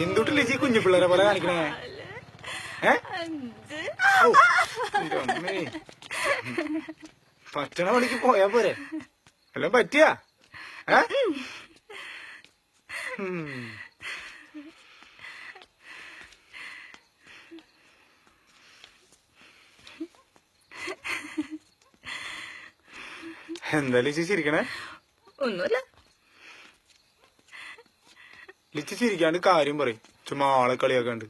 എന്തുട്ട് ലിജി കുഞ്ഞു പിള്ളേരെ പോലെ കാണിക്കണേ? പറ്റണ പണിക്ക് പോയാ പോരെ? എല്ലാം പറ്റിയാ? എന്താ ലിച്ചി ചിരിക്കണേ? ഒന്നുമില്ല. ലിച്ചി ചിരിക്കാണ്ട് കാര്യം പറയും, ചുമ്മാ ആളെ കളിയാക്കാണ്ട്.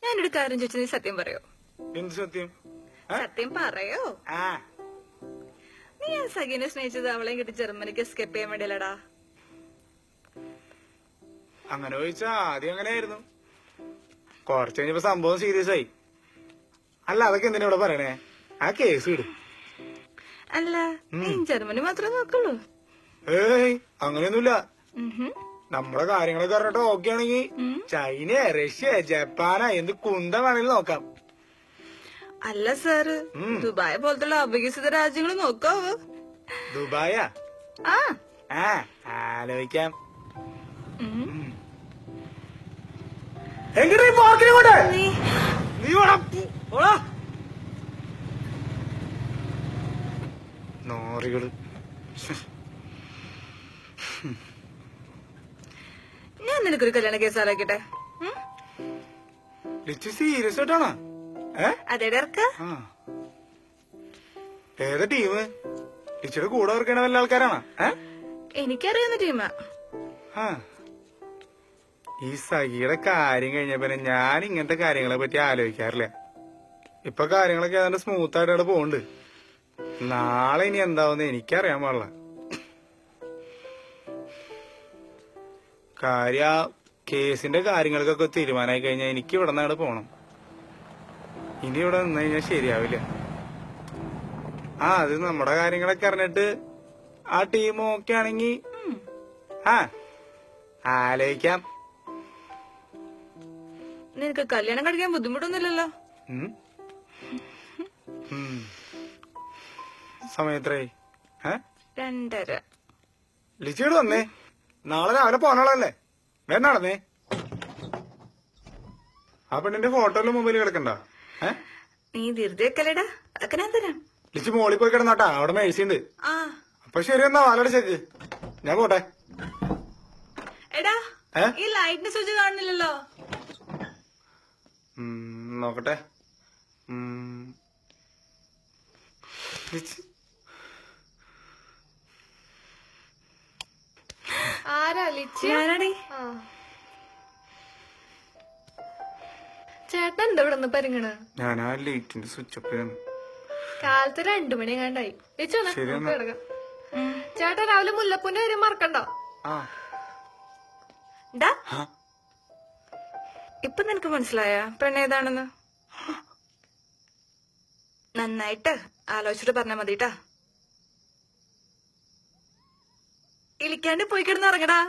ഞാനൊരു കാര്യം ചോദിച്ചു, നീ സത്യം പറയോ? എന്ത് സത്യം? സത്യം പറയോ? നീ ആ സഖീനെ സ്നേഹിച്ചത് അവളെയും കിട്ടി ജർമ്മനിക്ക് എസ്കേപ്പ് ചെയ്യാൻ വേണ്ടിയല്ലടാ? അങ്ങനെ ചോദിച്ചാ ആദ്യം അങ്ങനെയായിരുന്നു. കുറച്ച് കഴിഞ്ഞപ്പോ സംഭവം സീരിയസ് ആയി. അല്ല, അതൊക്കെ എന്തിനാ ഇവിടെ പറയണേ? ആ കേസ് വിടും. അല്ല, നീ ജർമ്മനി മാത്രമേ നോക്കുള്ളൂ? ഏയ്, അങ്ങനെയൊന്നുമില്ല. നമ്മുടെ കാര്യങ്ങളൊക്കെ പറഞ്ഞിട്ട് ഓക്കെ ആണെങ്കിൽ ചൈന, റഷ്യ, ജപ്പാനാ, എന്ത് കുന്ത വേണമെങ്കിലും നോക്കാം. അല്ല സാറ്, ദുബായ് പോലത്തുള്ള അവികസിത രാജ്യങ്ങൾ നോക്കാവോ? ദുബായാ? ആലോചിക്കാം. നോറികള്. ഞാൻ നിനക്കൊരു കല്യാണ കേസ് ആലോചിക്കട്ടെ? ലിച്ചി സീരിയസ് ആയിട്ടാണോ? അതേടെ ഇറക്ക. ഏതാ ടീം? ലിച്ചിയുടെ കൂടെ വർക്കണ വല്ല ആൾക്കാരാണോ? എനിക്കറിയാവുന്ന ടീമാ. ഈ സഖിയുടെ കാര്യം കഴിഞ്ഞ പിന്നെ ഞാൻ ഇങ്ങനത്തെ കാര്യങ്ങളെ പറ്റി ആലോചിക്കാറില്ല. ഇപ്പൊ കാര്യങ്ങളൊക്കെ ഏതാണ്ട് സ്മൂത്ത് ആയിട്ട് അവിടെ പോണ്ട്. നാളെ ഇനി എന്താവുന്ന എനിക്കറിയാൻ പാടില്ല. കേസിന്റെ കാര്യങ്ങൾക്കൊക്കെ തീരുമാനമായി കഴിഞ്ഞാൽ എനിക്ക് ഇവിടെ നിന്നാണ് പോണം. ഇനി ഇവിടെ നിന്ന് കഴിഞ്ഞാൽ ശരിയാവില്ല. അത് നമ്മുടെ കാര്യങ്ങളൊക്കെ അറിഞ്ഞിട്ട് ആ ടീം ഓക്കെ ആണെങ്കി ആലോചിക്കാം. നിനക്ക് കല്യാണം കഴിക്കാൻ ബുദ്ധിമുട്ടൊന്നുമില്ലല്ലോ? സമയത്രേ? 2:30. ലിച്ചിയോട് വന്നേ, നാളെ രാവിലെ പോകാനുള്ളതല്ലേ? വേണ്ട നടന്നേ. ആ പെണ്ണിന്റെ ഫോട്ടോയിലും മൊബൈൽ കിടക്കണ്ട. നീ ധൃതി വെക്കല്ലേടാ, അതൊക്കെ ഞാൻ തരാം. ലിച്ചി മോളിൽ പോയി കിടന്നാട്ടാ, അവിടെ മേഴ്സിണ്ട്. അപ്പൊ ശരി, എന്നാ വാലടിച്ചേക്ക്, ഞാൻ പോട്ടെ. എടാ, ഈ ലൈറ്റിന് സ്വിച്ച് കാണുന്നില്ലല്ലോ. നോക്കട്ടെ. ആരാ ലിച്ചി? ഞാനാടി. ചേട്ടൻ എന്താ ഇവിടെ പരിങ്ങണ്? ഞാൻ ആ ലൈറ്റിന്റെ സ്വിച്ച് ഓഫ് ചെയ്യണം. കാലത്ത് 2 മണി കണ്ടായി. കിടക്കാം. ചേട്ടൻ രാവിലെ മുല്ലപ്പൂന്റെ കാര്യം മറക്കണ്ടോ? ഇപ്പൊ നിനക്ക് മനസ്സിലായ പെണ്ണേതാണെന്ന്? നന്നായിട്ട് ആലോചിച്ചിട്ട് പറഞ്ഞാ മതിട്ടാ. ഇളിക്കാണ്ട് പോയി കിടന്ന് ഇറങ്ങടാ.